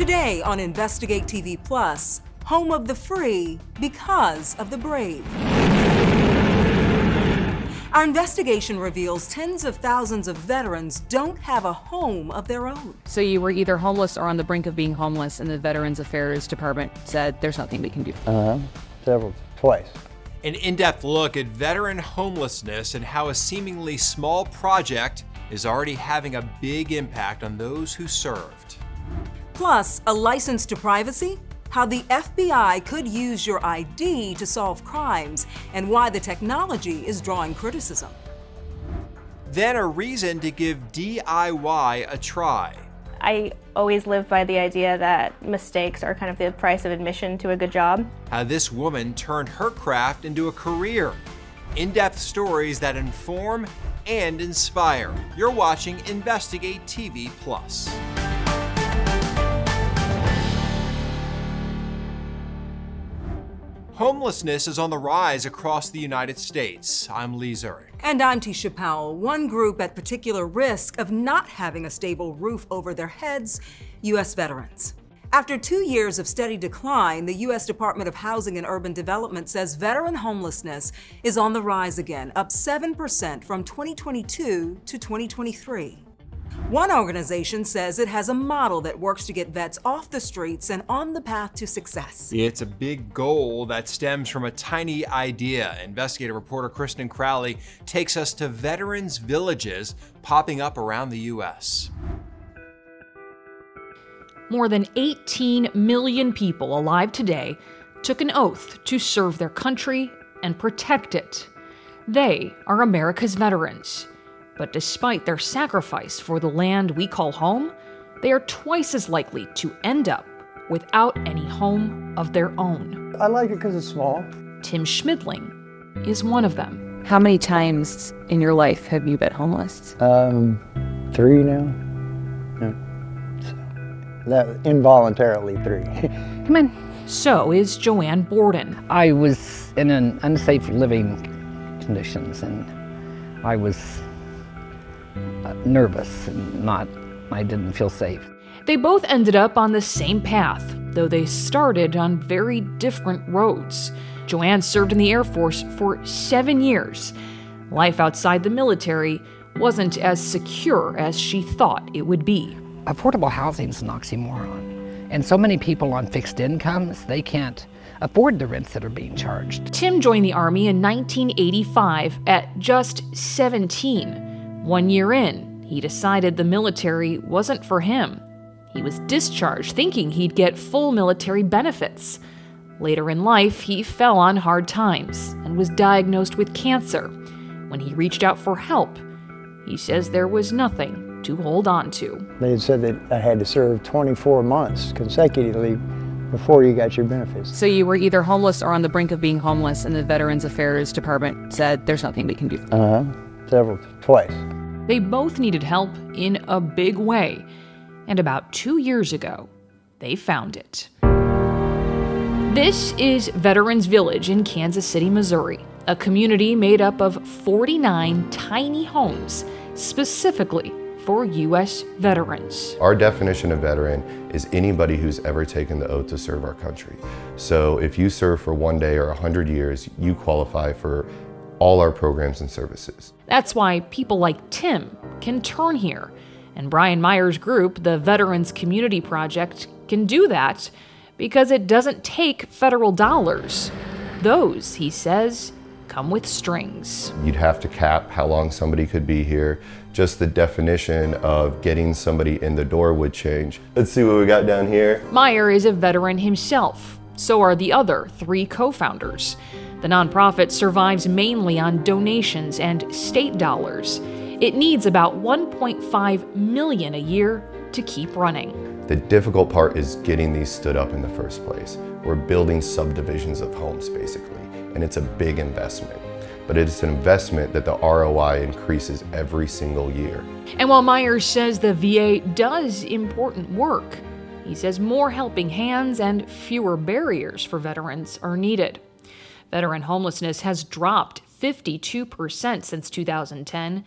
Today on Investigate TV Plus, home of the free because of the brave. Our investigation reveals tens of thousands of veterans don't have a home of their own. So you were either homeless or on the brink of being homeless, and the Veterans Affairs Department said there's nothing we can do. Twice. An in-depth look at veteran homelessness and how a seemingly small project is already having a big impact on those who served. Plus, a license to privacy, how the FBI could use your ID to solve crimes, and why the technology is drawing criticism. Then a reason to give DIY a try. I always live by the idea that mistakes are kind of the price of admission to a good job. How this woman turned her craft into a career. In-depth stories that inform and inspire. You're watching Investigate TV Plus. Homelessness is on the rise across the United States. I'm Lee Zurich. And I'm Tisha Powell. One group at particular risk of not having a stable roof over their heads, U.S. veterans. After 2 years of steady decline, the U.S. Department of Housing and Urban Development says veteran homelessness is on the rise again, up 7% from 2022 to 2023. One organization says it has a model that works to get vets off the streets and on the path to success. It's a big goal that stems from a tiny idea. Investigative reporter Kristen Crowley takes us to veterans' villages popping up around the U.S. More than 18 million people alive today took an oath to serve their country and protect it. They are America's veterans. But despite their sacrifice for the land we call home, they are twice as likely to end up without any home of their own. I like it because it's small. Tim Schmidling is one of them. How many times in your life have you been homeless? 3 now. Yeah. So, that involuntarily 3. Come on. So is Joanne Borden. I was in an unsafe living conditions, and I was nervous and I didn't feel safe. They both ended up on the same path, though they started on very different roads. Joanne served in the Air Force for 7 years. Life outside the military wasn't as secure as she thought it would be. Affordable housing is an oxymoron, and so many people on fixed incomes, they can't afford the rents that are being charged. Tim joined the Army in 1985 at just 17. 1 year in, he decided the military wasn't for him. He was discharged thinking he'd get full military benefits. Later in life, he fell on hard times and was diagnosed with cancer. When he reached out for help, he says there was nothing to hold on to. They had said that I had to serve 24 months consecutively before you got your benefits. So you were either homeless or on the brink of being homeless, and the Veterans Affairs Department said there's nothing we can do. Twice. They both needed help in a big way. And about 2 years ago, they found it. This is Veterans Village in Kansas City, Missouri, a community made up of 49 tiny homes, specifically for U.S. veterans. Our definition of veteran is anybody who's ever taken the oath to serve our country. So if you serve for 1 day or 100 years, you qualify for all our programs and services. That's why people like Tim can turn here. And Brian Meyer's group, the Veterans Community Project, can do that because it doesn't take federal dollars. Those, he says, come with strings. You'd have to cap how long somebody could be here. Just the definition of getting somebody in the door would change. Let's see what we got down here. Meyer is a veteran himself. So are the other 3 co-founders. The nonprofit survives mainly on donations and state dollars. It needs about $1.5 million a year to keep running. The difficult part is getting these stood up in the first place. We're building subdivisions of homes, basically, and it's a big investment. But it's an investment that the ROI increases every single year. And while Myers says the VA does important work, he says more helping hands and fewer barriers for veterans are needed. Veteran homelessness has dropped 52% since 2010,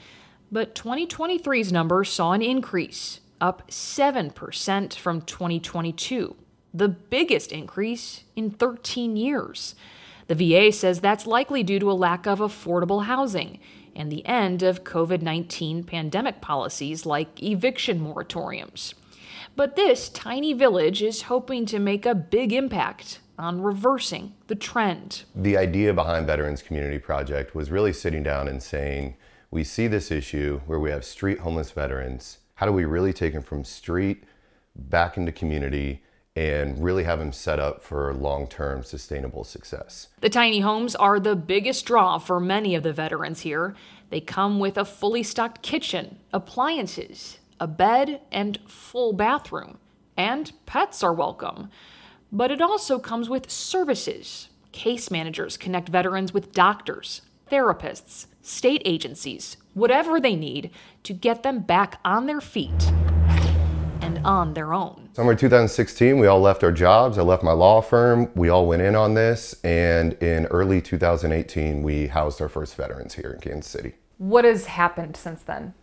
but 2023's numbers saw an increase, up 7% from 2022, the biggest increase in 13 years. The VA says that's likely due to a lack of affordable housing and the end of COVID-19 pandemic policies like eviction moratoriums. But this tiny village is hoping to make a big impact on reversing the trend. The idea behind Veterans Community Project was really sitting down and saying, we see this issue where we have street homeless veterans. How do we really take them from street back into community and really have them set up for long-term sustainable success? The tiny homes are the biggest draw for many of the veterans here. They come with a fully stocked kitchen, appliances, a bed, and full bathroom. And pets are welcome. But it also comes with services. Case managers connect veterans with doctors, therapists, state agencies, whatever they need to get them back on their feet and on their own. Summer 2016, we all left our jobs. I left my law firm. We all went in on this. And in early 2018, we housed our first veterans here in Kansas City. What has happened since then?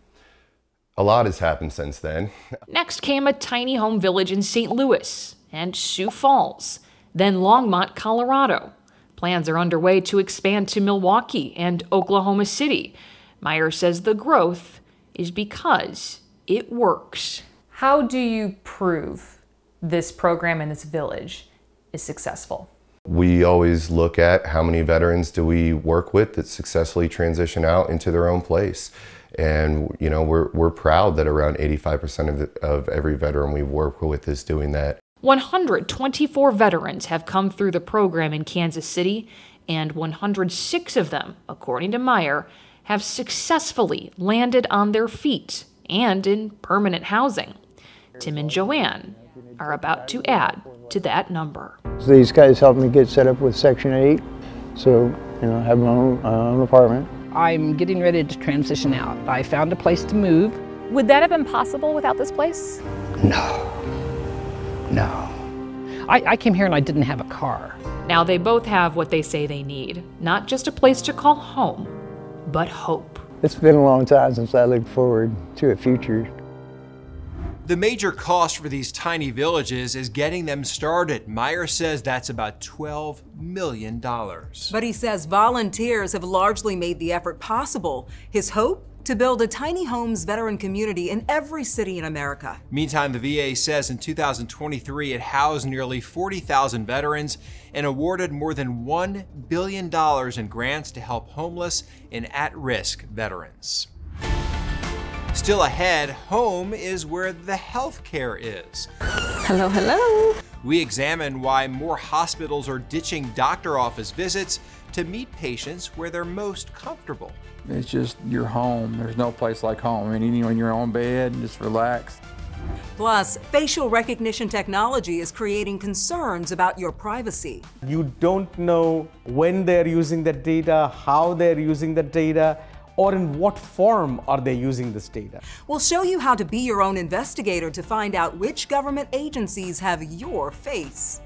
A lot has happened since then. Next came a tiny home village in St. Louis and Sioux Falls, then Longmont, Colorado. Plans are underway to expand to Milwaukee and Oklahoma City. Meyer says the growth is because it works. How do you prove this program in this village is successful? We always look at how many veterans do we work with that successfully transition out into their own place. And you know, we're proud that around 85% of every veteran we work with is doing that. 124 veterans have come through the program in Kansas City, and 106 of them, according to Meyer, have successfully landed on their feet and in permanent housing. Tim and Joanne are about to add to that number. So these guys helped me get set up with Section 8, so you know, I have my own apartment. I'm getting ready to transition out. I found a place to move. Would that have been possible without this place? No. I came here and I didn't have a car. Now they both have what they say they need. Not just a place to call home, but hope. It's been a long time since I looked forward to a future. The major cost for these tiny villages is getting them started. Meyer says that's about $12 million. But he says volunteers have largely made the effort possible. His hope? To build a tiny homes veteran community in every city in America. Meantime, the VA says in 2023 it housed nearly 40,000 veterans and awarded more than $1 billion in grants to help homeless and at-risk veterans. Still ahead, home is where the health care is. Hello, hello. We examine why more hospitals are ditching doctor office visits to meet patients where they're most comfortable. It's just your home. There's no place like home. I mean, in your own bed, just relax. Plus, facial recognition technology is creating concerns about your privacy. You don't know when they're using that data, how they're using that data, or in what form are they using this data. We'll show you how to be your own investigator to find out which government agencies have your face.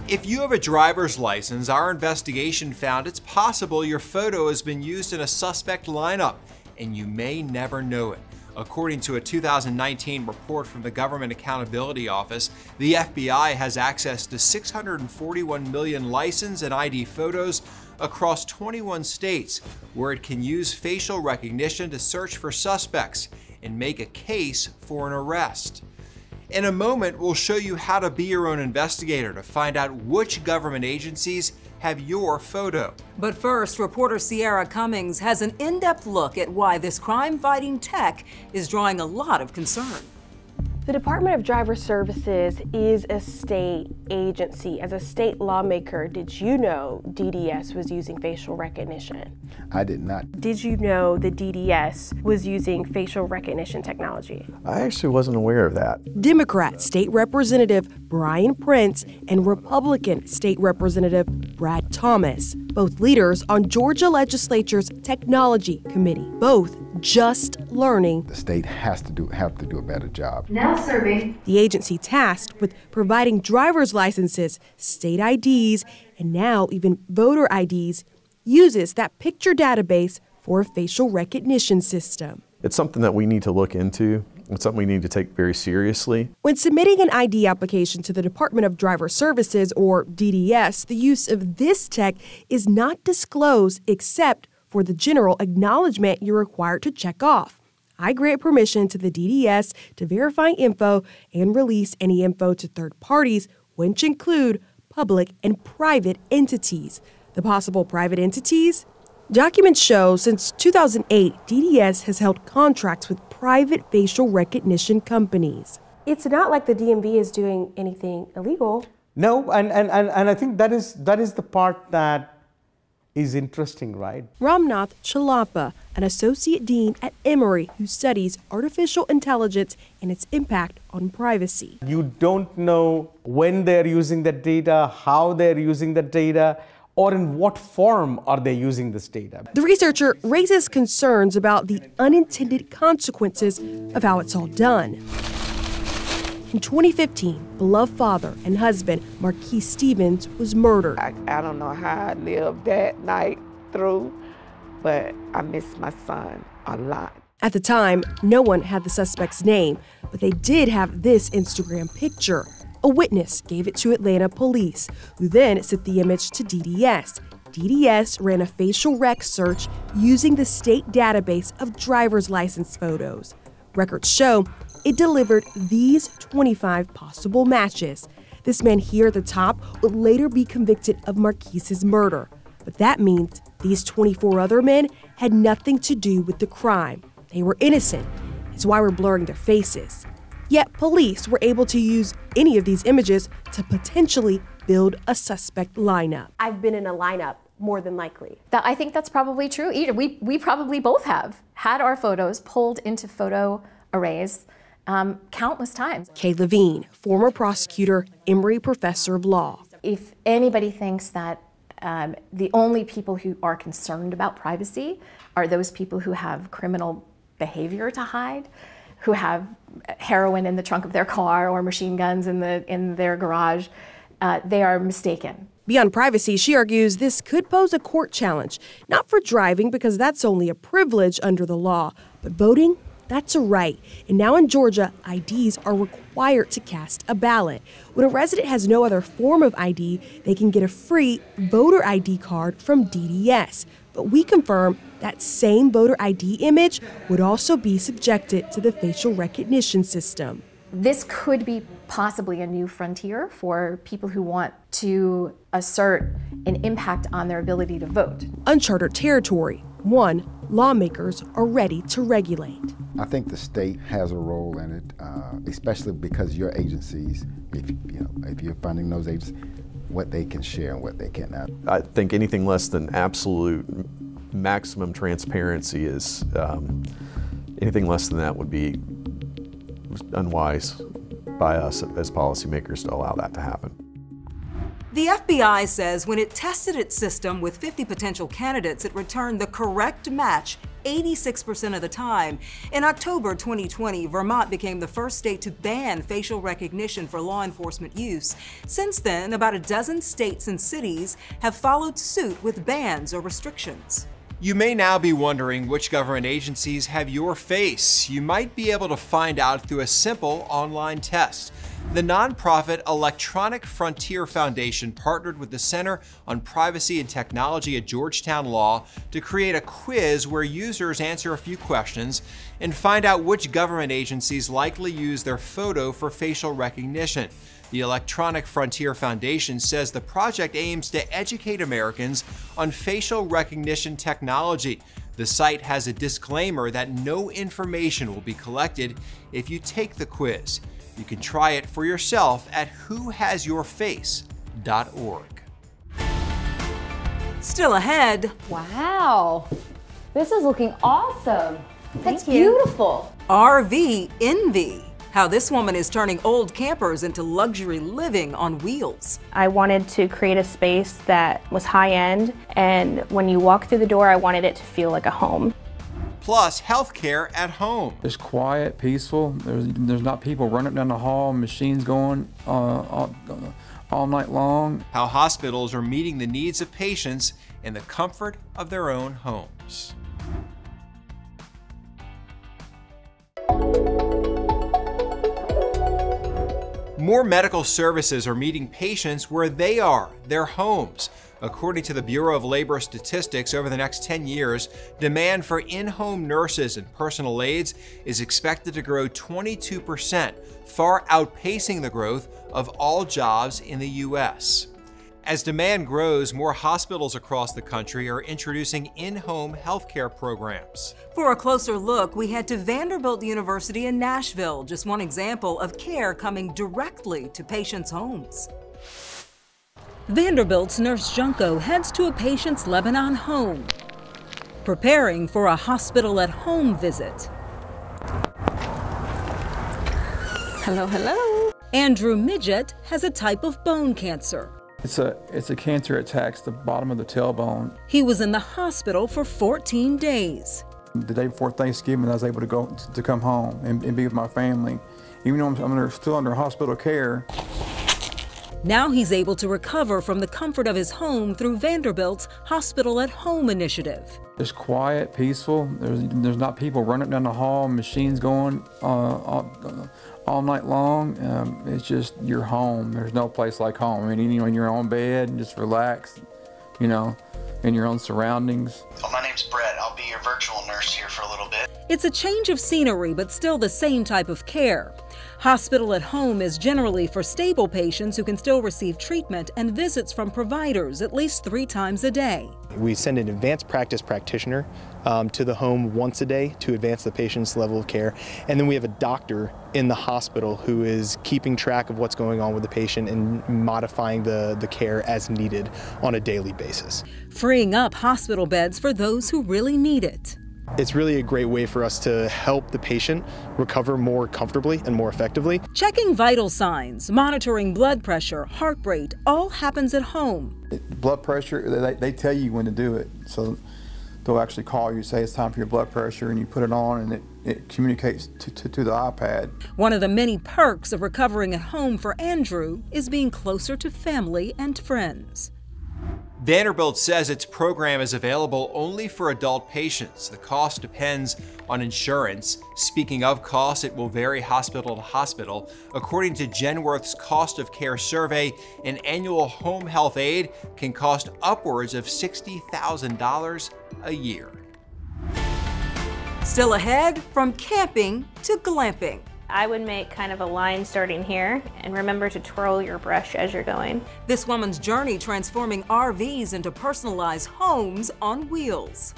If you have a driver's license, our investigation found it's possible your photo has been used in a suspect lineup, and you may never know it. According to a 2019 report from the Government Accountability Office, the FBI has access to 641 million license and ID photos across 21 states, where it can use facial recognition to search for suspects and make a case for an arrest. In a moment, we'll show you how to be your own investigator to find out which government agencies have your photo. But first, reporter Sierra Cummings has an in-depth look at why this crime-fighting tech is drawing a lot of concern. The Department of Driver Services is a state agency. As a state lawmaker, did you know DDS was using facial recognition? I did not. Did you know the DDS was using facial recognition technology? I actually wasn't aware of that. Democrat State Representative Brian Prince and Republican State Representative Brad Thomas, both leaders on Georgia Legislature's Technology Committee, both just learning. The state have to do a better job. Now serving. The agency tasked with providing driver's licenses, state IDs, and now even voter IDs uses that picture database for a facial recognition system. It's something that we need to look into. It's something we need to take very seriously. When submitting an ID application to the Department of Driver Services, or DDS, the use of this tech is not disclosed except for the general acknowledgement you're required to check off. I grant permission to the DDS to verify info and release any info to third parties, which include public and private entities. The possible private entities? Documents show since 2008, DDS has held contracts with private facial recognition companies. It's not like the DMV is doing anything illegal. No, and I think that is the part that is interesting, right? Ramnath Chalapa, an associate dean at Emory who studies artificial intelligence and its impact on privacy. You don't know when they're using that data, how they're using that data, or in what form are they using this data. The researcher raises concerns about the unintended consequences of how it's all done. In 2015, beloved father and husband Marquis Stevens was murdered. I don't know how I lived that night through, but I miss my son a lot. At the time, no one had the suspect's name, but they did have this Instagram picture. A witness gave it to Atlanta police, who then sent the image to DDS. DDS ran a facial rec search using the state database of driver's license photos. Records show it delivered these 25 possible matches. This man here at the top would later be convicted of Marquis's murder. But that means these 24 other men had nothing to do with the crime. They were innocent. It's why we're blurring their faces. Yet police were able to use any of these images to potentially build a suspect lineup. I've been in a lineup, more than likely. I think that's probably true. We probably both have had our photos pulled into photo arrays countless times. Kay Levine, former prosecutor, Emory professor of law. If anybody thinks that the only people who are concerned about privacy are those people who have criminal behavior to hide, who have heroin in the trunk of their car or machine guns in their garage, they are mistaken. Beyond privacy, she argues this could pose a court challenge, not for driving because that's only a privilege under the law, but voting, that's a right. And now in Georgia, IDs are required to cast a ballot. When a resident has no other form of ID, they can get a free voter ID card from DDS. But we confirm that same voter ID image would also be subjected to the facial recognition system. This could be possibly a new frontier for people who want to assert an impact on their ability to vote. Uncharted territory, one lawmakers are ready to regulate. I think the state has a role in it, especially because your agencies, if you're funding those agencies, what they can share and what they cannot. I think anything less than absolute maximum transparency is, anything less than that would be unwise by us as policymakers to allow that to happen. The FBI says when it tested its system with 50 potential candidates, it returned the correct match 86% of the time. In October 2020, Vermont became the first state to ban facial recognition for law enforcement use. Since then, about a dozen states and cities have followed suit with bans or restrictions. You may now be wondering which government agencies have your face. You might be able to find out through a simple online test. The nonprofit Electronic Frontier Foundation partnered with the Center on Privacy and Technology at Georgetown Law to create a quiz where users answer a few questions and find out which government agencies likely use their photo for facial recognition. The Electronic Frontier Foundation says the project aims to educate Americans on facial recognition technology. The site has a disclaimer that no information will be collected if you take the quiz. You can try it for yourself at whohasyourface.org. Still ahead. Wow, this is looking awesome. That's beautiful. RV envy. How this woman is turning old campers into luxury living on wheels. I wanted to create a space that was high-end, and when you walk through the door, I wanted it to feel like a home. plus healthcare at home. It's quiet, peaceful. There's not people running down the hall, machines going all night long. How hospitals are meeting the needs of patients in the comfort of their own homes. More medical services are meeting patients where they are, their homes. According to the Bureau of Labor Statistics, over the next 10 years, demand for in-home nurses and personal aides is expected to grow 22%, far outpacing the growth of all jobs in the U.S. As demand grows, more hospitals across the country are introducing in-home healthcare programs. For a closer look, we head to Vanderbilt University in Nashville, just one example of care coming directly to patients' homes. Vanderbilt's Nurse Junko heads to a patient's Lebanon home, preparing for a hospital-at-home visit. Hello, hello. Andrew Midget has a type of bone cancer. It's a cancer that attacks the bottom of the tailbone. He was in the hospital for 14 days. The day before Thanksgiving, I was able to come home and be with my family. Even though I'm still under hospital care. Now he's able to recover from the comfort of his home through Vanderbilt's Hospital at Home initiative. It's quiet, peaceful. There's not people running down the hall, machines going all night long. It's just your home. There's no place like home. I mean, in your own bed and just relax, in your own surroundings. Well, my name's Brett. I'll be your virtual nurse here for a little bit. It's a change of scenery, but still the same type of care. Hospital at Home is generally for stable patients who can still receive treatment and visits from providers at least 3 times a day. We send an advanced practice practitioner to the home once a day to advance the patient's level of care. And then we have a doctor in the hospital who is keeping track of what's going on with the patient and modifying the care as needed on a daily basis. Freeing up hospital beds for those who really need it. It's really a great way for us to help the patient recover more comfortably and more effectively. Checking vital signs, monitoring blood pressure, heart rate, all happens at home. Blood pressure, they tell you when to do it. So they'll actually call you, say it's time for your blood pressure, and you put it on and it communicates to the iPad. One of the many perks of recovering at home for Andrew is being closer to family and friends. Vanderbilt says its program is available only for adult patients. The cost depends on insurance. Speaking of costs, it will vary hospital to hospital. According to Genworth's Cost of Care survey, an annual home health aide can cost upwards of $60,000 a year. Still ahead, from camping to glamping. I would make kind of a line starting here, and remember to twirl your brush as you're going. This woman's journey transforming RVs into personalized homes on wheels.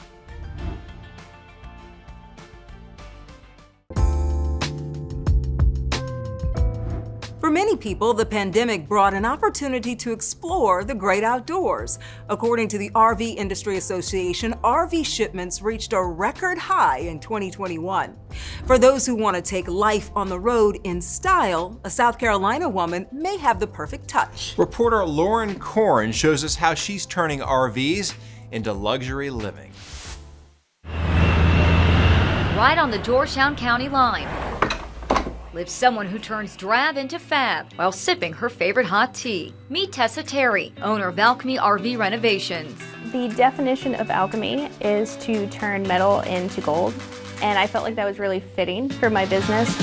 For many people, the pandemic brought an opportunity to explore the great outdoors. According to the RV Industry Association, RV shipments reached a record high in 2021. For those who want to take life on the road in style, a South Carolina woman may have the perfect touch. Reporter Lauren Korn shows us how she's turning RVs into luxury living. Right on the Georgetown County line lives someone who turns drab into fab while sipping her favorite hot tea. Meet Tessa Terry, owner of Alchemy RV Renovations. The definition of alchemy is to turn metal into gold, and I felt like that was really fitting for my business.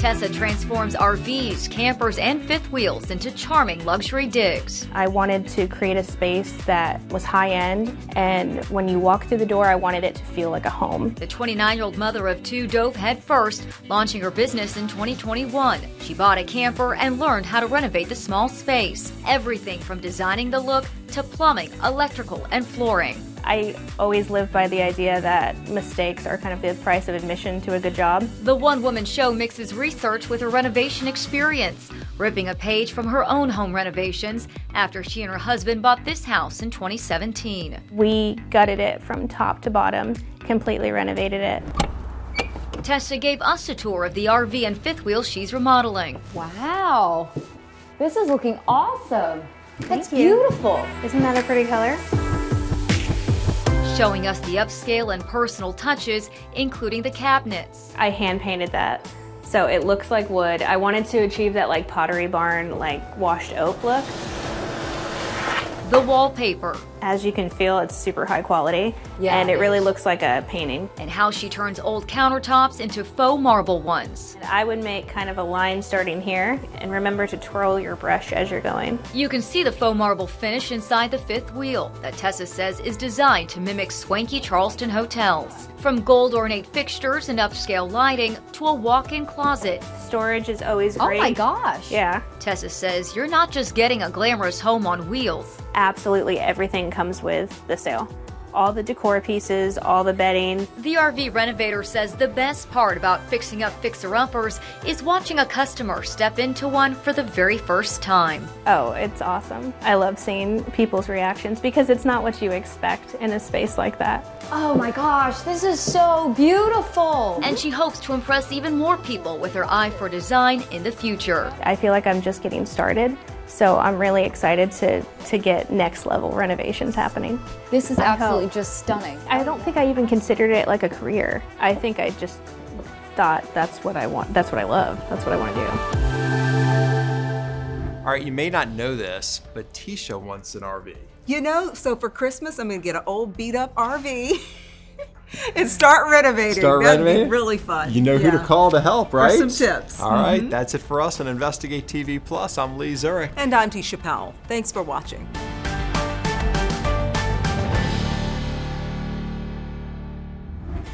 Tessa transforms RVs, campers, and fifth wheels into charming luxury digs. I wanted to create a space that was high-end, and when you walk through the door, I wanted it to feel like a home. The 29-year-old mother of 2 dove headfirst, launching her business in 2021. She bought a camper and learned how to renovate the small space. Everything from designing the look to plumbing, electrical, and flooring. I always live by the idea that mistakes are kind of the price of admission to a good job. The one-woman show mixes research with her renovation experience, ripping a page from her own home renovations after she and her husband bought this house in 2017. We gutted it from top to bottom, completely renovated it. Tessa gave us a tour of the RV and fifth wheel she's remodeling. Wow, this is looking awesome. That's Thank you. beautiful. Isn't that a pretty color? showing us the upscale and personal touches, including the cabinets. I hand painted that, so it looks like wood. I wanted to achieve that like Pottery Barn, like washed oak look. The wallpaper. As you can feel, it's super high quality, and it really looks like a painting. And how she turns old countertops into faux marble ones. I would make kind of a line starting here, and remember to twirl your brush as you're going. You can see the faux marble finish inside the fifth wheel that Tessa says is designed to mimic swanky Charleston hotels. From gold ornate fixtures and upscale lighting to a walk-in closet. Storage is always great. Oh my gosh. Yeah. Tessa says you're not just getting a glamorous home on wheels. Absolutely everything comes with the sale. All the decor pieces, all the bedding. The RV renovator says the best part about fixing up fixer-uppers is watching a customer step into one for the very first time. Oh, it's awesome. I love seeing people's reactions because it's not what you expect in a space like that. Oh my gosh, this is so beautiful. And she hopes to impress even more people with her eye for design in the future. I feel like I'm just getting started. So I'm really excited to get next level renovations happening. This is absolutely just stunning. I don't think I even considered it like a career. I think I just thought that's what I want. That's what I love. That's what I want to do. All right, you may not know this, but Tisha wants an RV. You know, so for Christmas, I'm gonna get an old beat up RV and start renovating. That'd be really fun. You know who to call to help, right? For some tips. All right, that's it for us on Investigate TV Plus. I'm Lee Zurich. And I'm Tisha Powell. Thanks for watching.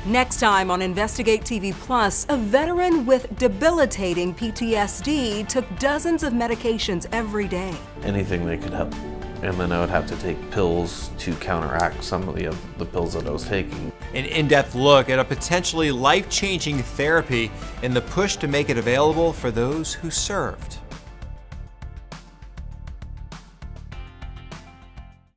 Next time on Investigate TV Plus, a veteran with debilitating PTSD took dozens of medications every day. Anything that could help. And then I would have to take pills to counteract some of the pills that I was taking. An in-depth look at a potentially life-changing therapy and the push to make it available for those who served.